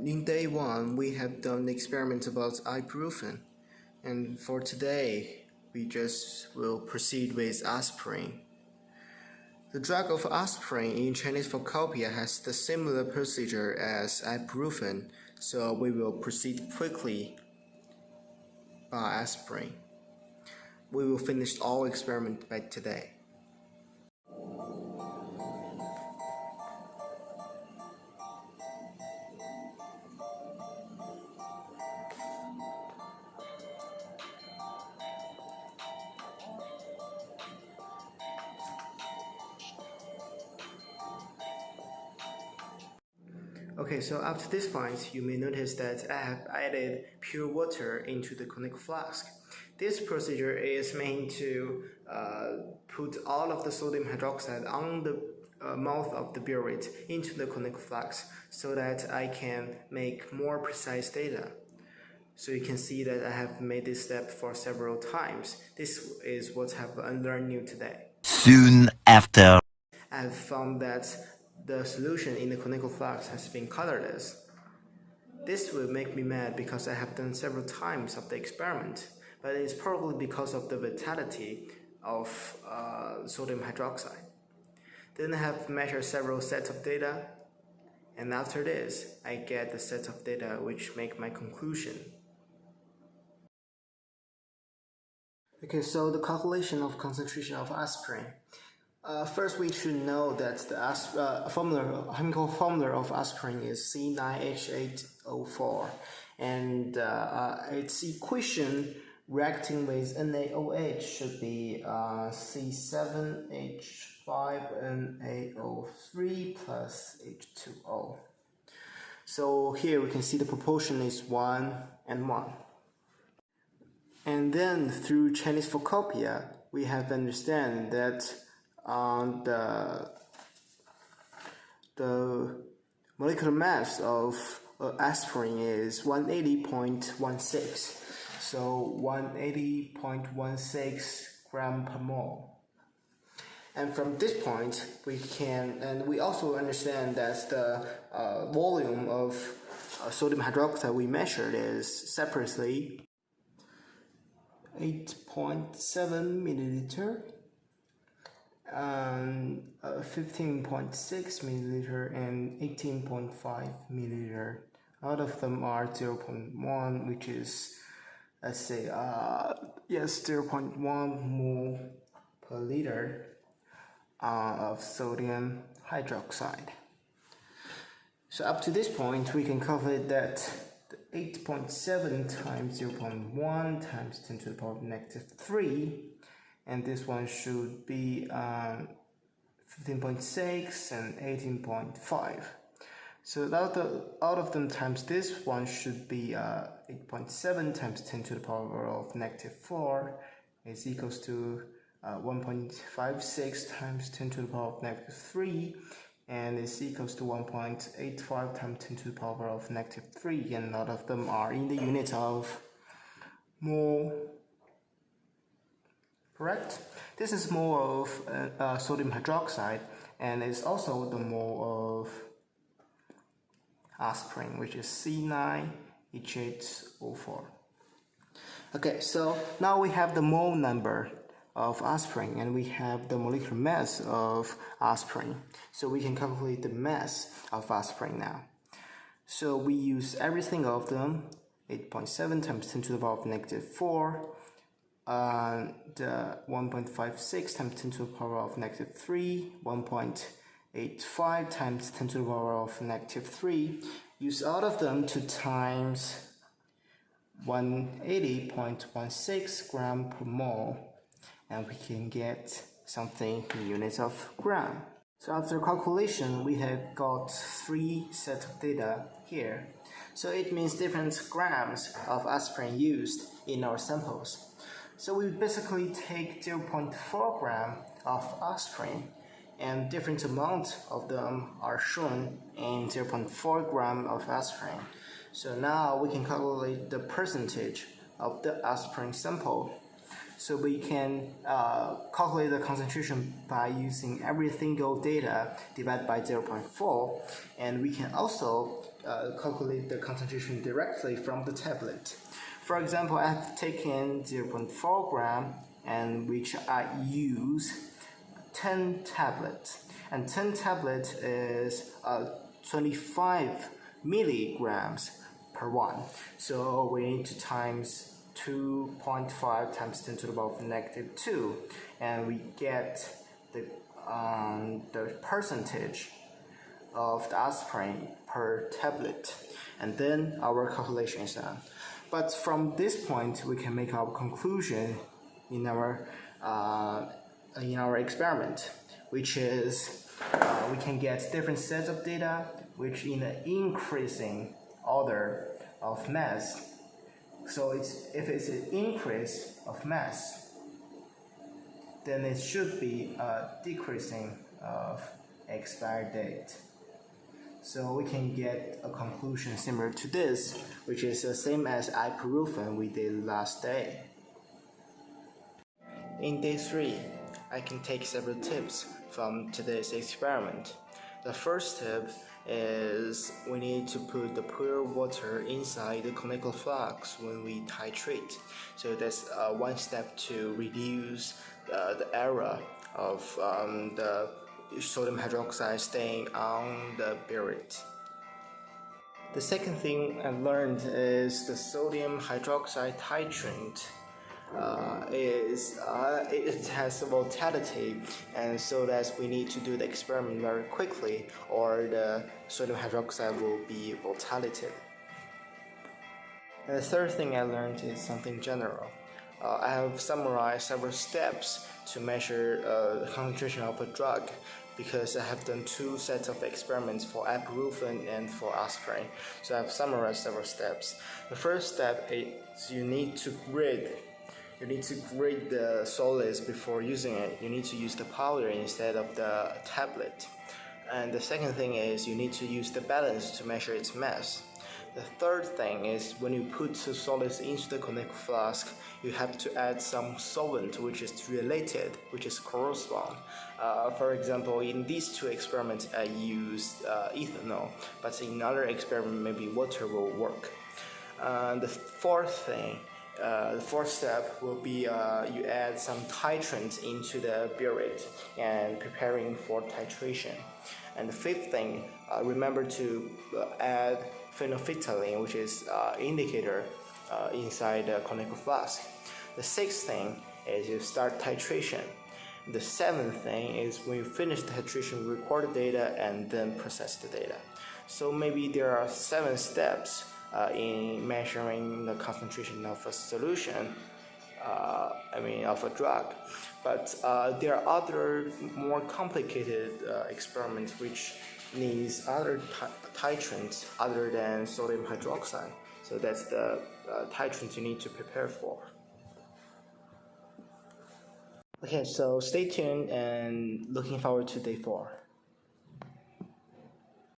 in day 1 we have done the experiment about ibuprofen, and for today we just will proceed with aspirin. The drug of aspirin in Chinese pharmacopoeia has the similar procedure as ibuprofen, so we will proceed quickly by aspirin. We will finish all experiments by today. Okay, so up to this point, you may notice that I have added pure water into the conical flask. This procedure is meant to put all of the sodium hydroxide on the mouth of the burette into the conical flask so that I can make more precise data. So you can see that I have made this step for several times. This is what I have learned new today. Soon after, I have found that the solution in the conical flask has been colorless. This will make me mad because I have done several times of the experiment, but it is probably because of the vitality of sodium hydroxide. Then I have measured several sets of data, and after this, I get the set of data which make my conclusion. Okay, so the calculation of concentration of aspirin. First, we should know that the chemical formula of aspirin is C9H8O4, and its equation reacting with NaOH should be C7H5NaO3 plus H2O. So here we can see the proportion is 1 and 1. And then through Chinese pharmacopoeia, we have understand that the molecular mass of aspirin is 180.16, so 180.16 gram per mole. And from this point, we also understand that the volume of sodium hydroxide we measured is separately 8.7 milliliter. 15.6 milliliter and 18.5 milliliter. Out of them are 0.1, which is, let's say, 0.1 mole per liter of sodium hydroxide. So up to this point, we can calculate that 8.7 times 0.1 times 10 to the power of negative 3, and this one should be 15.6 and 18.5. So out of them times this one should be 8.7 times 10 to the power of negative 4 is equals to 1.56 times 10 to the power of negative 3, and is equals to 1.85 times 10 to the power of negative 3, and all of them are in the unit of mole. Correct? This is mole of sodium hydroxide, and it's also the mole of aspirin, which is C9H8O4. Okay, so now we have the mole number of aspirin, and we have the molecular mass of aspirin. So we can calculate the mass of aspirin now. So we use everything of them, 8.7 times 10 to the power of negative 4, the 1.56 times 10 to the power of negative 3, 1.85 times 10 to the power of negative 3. Use all of them to times 180.16 gram per mole, and we can get something in units of gram. So after calculation, we have got 3 sets of data here. So it means different grams of aspirin used in our samples. So we basically take 0.4 gram of aspirin, and different amounts of them are shown in 0.4 gram of aspirin. So now we can calculate the percentage of the aspirin sample. So we can calculate the concentration by using every single data divided by 0.4, and we can also calculate the concentration directly from the tablet. For example, I have taken 0.4 gram and which I use 10 tablets, and 10 tablets is 25 milligrams per one. So we need to times 2.5 times 10 to the power of negative 2, and we get the percentage of the aspirin per tablet, and then our calculation is done. But from this point, we can make our conclusion in our experiment, which is we can get different sets of data which in an increasing order of mass. So if it's an increase of mass, then it should be a decreasing of expiry date. So we can get a conclusion similar to this, which is the same as Ibuprofen we did last day. In day 3, I can take several tips from today's experiment. The first tip is we need to put the pure water inside the conical flask when we titrate. So that's one step to reduce the error of the sodium hydroxide staying on the burette. The second thing I learned is the sodium hydroxide titrant it has volatility, and so that we need to do the experiment very quickly or the sodium hydroxide will be volatility. And the third thing I learned is something general. I have summarized several steps to measure the concentration of a drug, because I have done 2 sets of experiments for Ibuprofen and for aspirin. So I've summarized several steps. The first step is you need to grade the solids before using it. You need to use the powder instead of the tablet. And the second thing is you need to use the balance to measure its mass. The third thing is when you put the solids into the conical flask, you have to add some solvent which is related, which is correspond. For example, in these 2 experiments I used ethanol, but in another experiment maybe water will work. The fourth step will be you add some titrant into the burette and preparing for titration. And the fifth thing, remember to add phenolphthalein, which is indicator inside the conical flask. The sixth thing is you start titration. The seventh thing is when you finish the titration, record the data and then process the data. So maybe there are 7 steps in measuring the concentration of a solution, of a drug. But there are other more complicated experiments which needs other titrants other than sodium hydroxide. So that's the titrant you need to prepare for. Okay, so stay tuned and looking forward to day 4.